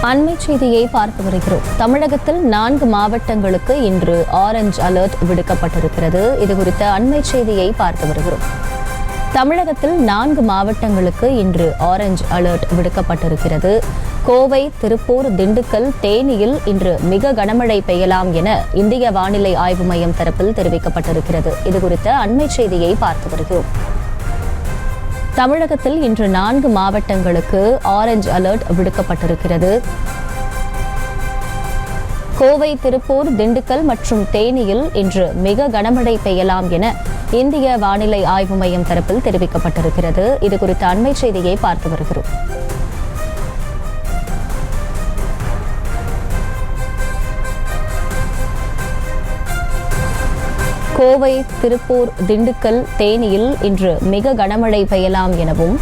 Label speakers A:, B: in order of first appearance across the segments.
A: அண்மை செய்தியை பார்த்து வருகிறோம். தமிழகத்தில் 4 மாவட்டங்களுக்கு இன்று ஆரஞ்சு அலர்ட் விடுக்கப்பட்டிருக்கிறது. இதுகுறித்த அண்மை செய்தியை பார்த்து வருகிறோம். தமிழகத்தில் 4 மாவட்டங்களுக்கு இன்று ஆரஞ்சு அலர்ட் விடுக்கப்பட்டிருக்கிறது. கோவை, திருப்பூர், திண்டுக்கல், தேனியில் இன்று மிக கனமழை பெய்யலாம் என இந்திய வானிலை ஆய்வு மையம் தரப்பில் தெரிவிக்கப்பட்டிருக்கிறது. இதுகுறித்த அண்மை செய்தியை பார்த்து வருகிறோம். தமிழகத்தில் இன்று 4 மாவட்டங்களுக்கு ஆரஞ்சு அலர்ட் விடுக்கப்பட்டிருக்கிறது. கோவை, திருப்பூர், திண்டுக்கல் மற்றும் தேனியில் இன்று மிக கனமழை பெய்யலாம் என இந்திய வானிலை ஆய்வு மையம் தரப்பில் தெரிவிக்கப்பட்டிருக்கிறது. இதுகுறித்த அண்மை செய்தியை பார்த்து வருகிறோம். கோவை, திருப்பூர், திண்டுக்கல், தேனியில் இன்று மிக கனமழை பெய்யலாம் எனவும்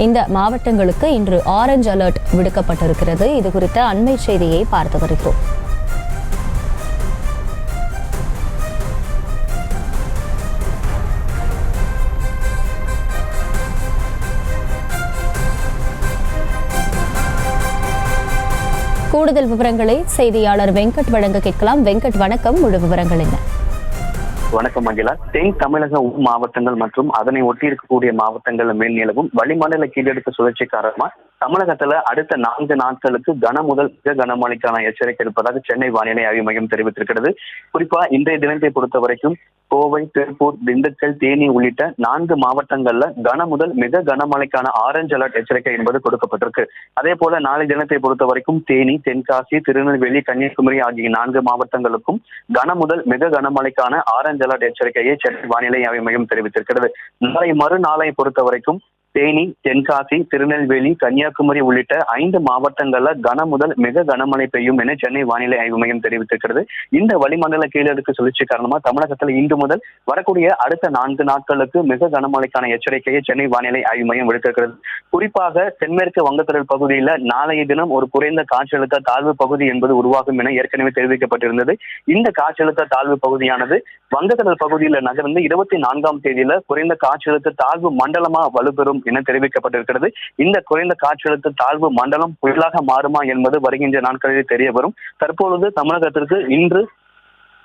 A: இந்த மாவட்டங்களுக்கு இன்று ஆரஞ்சு அலர்ட் விடுக்கப்பட்டிருக்கிறது. இதுகுறித்த அண்மை செய்தியை பார்த்து வருகிறோம். கூடுதல் விவரங்களை செய்தியாளர் வெங்கட் வழங்க கேட்கலாம். வெங்கட், வணக்கம். முழு விவரங்கள் என்ன?
B: வணக்கம் மகிழா. தென் தமிழக மாவட்டங்கள் மற்றும் அதனை ஒட்டி இருக்கக்கூடிய மாவட்டங்கள் மேல் நிலவும் வளிமண்டல கீழடுக்கு சுழற்சி காரணமா தமிழகத்துல அடுத்த 4 நாட்களுக்கு கன முதல் மிக கனமழைக்கான எச்சரிக்கை இருப்பதாக சென்னை வானிலை ஆய்வு மையம் தெரிவித்திருக்கிறது. குறிப்பா இன்றைய தினத்தை பொறுத்த வரைக்கும் கோவை, திருப்பூர், திண்டுக்கல், தேனி உள்ளிட்ட 4 மாவட்டங்கள்ல கன முதல் மிக கனமழைக்கான ஆரஞ்சு அலர்ட் எச்சரிக்கை என்பது கொடுக்கப்பட்டிருக்கு. அதே போல நாளை தினத்தை பொறுத்த வரைக்கும் தேனி, தென்காசி, திருநெல்வேலி, கன்னியாகுமரி ஆகிய 4 மாவட்டங்களுக்கும் கன முதல் மிக கனமழைக்கான ஆரஞ்சு அலர்ட் எச்சரிக்கையை சென்னை வானிலை ஆய்வு மையம் தெரிவித்திருக்கிறது. நாளை மறுநாளை பொறுத்த வரைக்கும் தேனி, தென்காசி, திருநெல்வேலி, கன்னியாகுமரி உள்ளிட்ட 5 மாவட்டங்கள்ல கன முதல் மிக கனமழை பெய்யும் என சென்னை வானிலை ஆய்வு மையம் தெரிவித்திருக்கிறது. இந்த வளிமண்டல கீழடுக்கு சுழற்சி காரணமா தமிழகத்தில் இன்று முதல் வரக்கூடிய அடுத்த 4 நாட்களுக்கு மிக கனமழைக்கான எச்சரிக்கையை சென்னை வானிலை ஆய்வு மையம் விடுத்திருக்கிறது. குறிப்பாக தென்மேற்கு வங்கக்கடல் பகுதியில நாளைய தினம் ஒரு குறைந்த காற்றழுத்த தாழ்வு பகுதி என்பது உருவாகும் என ஏற்கனவே தெரிவிக்கப்பட்டிருந்தது. இந்த காற்றழுத்த தாழ்வு பகுதியானது வங்கக்கடல் பகுதியில நகர்ந்து 24ஆம் தேதியில குறைந்த காற்றழுத்த தாழ்வு மண்டலமா வலுப்பெறும் என தெரிவிக்கப்பட்டிருக்கிறது. இந்த குறைந்த காற்றழுத்த தாழ்வு மண்டலம் புயலாக மாறுமா என்பது வருகின்ற நாட்களில் தெரிய வரும். தற்பொழுது தமிழகத்திற்கு இன்று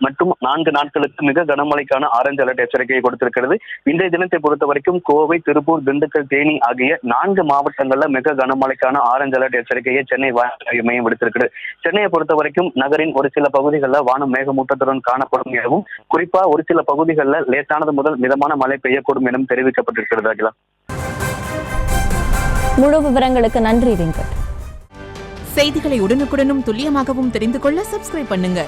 B: மற்றும் 4 நாட்களுக்கு மிக கனமழைக்கான ஆரஞ்சு அலர்ட் எச்சரிக்கையை கொடுத்திருக்கிறது. இன்றைய தினத்தை பொறுத்த வரைக்கும் கோவை, திருப்பூர், திண்டுக்கல், தேனி ஆகிய 4 மாவட்டங்கள்ல மிக கனமழைக்கான ஆரஞ்சு அலர்ட் எச்சரிக்கையை சென்னை வானிலை மையம் விடுத்திருக்கிறது. சென்னையை பொறுத்த வரைக்கும் நகரின் ஒரு சில பகுதிகளில் வானம் மேகமூட்டத்துடன் காணப்படும் எனவும் குறிப்பா ஒரு சில பகுதிகளில் லேசானது முதல் மிதமான மழை பெய்யக்கூடும் எனவும் தெரிவிக்கப்பட்டிருக்கிறது. அகிலா,
A: முழு விவரங்களுக்கு நன்றி வெங்கட்.
C: செய்திகளை உடனுக்குடனும் துல்லியமாகவும் தெரிந்து கொள்ள சப்ஸ்கிரைப் பண்ணுங்க.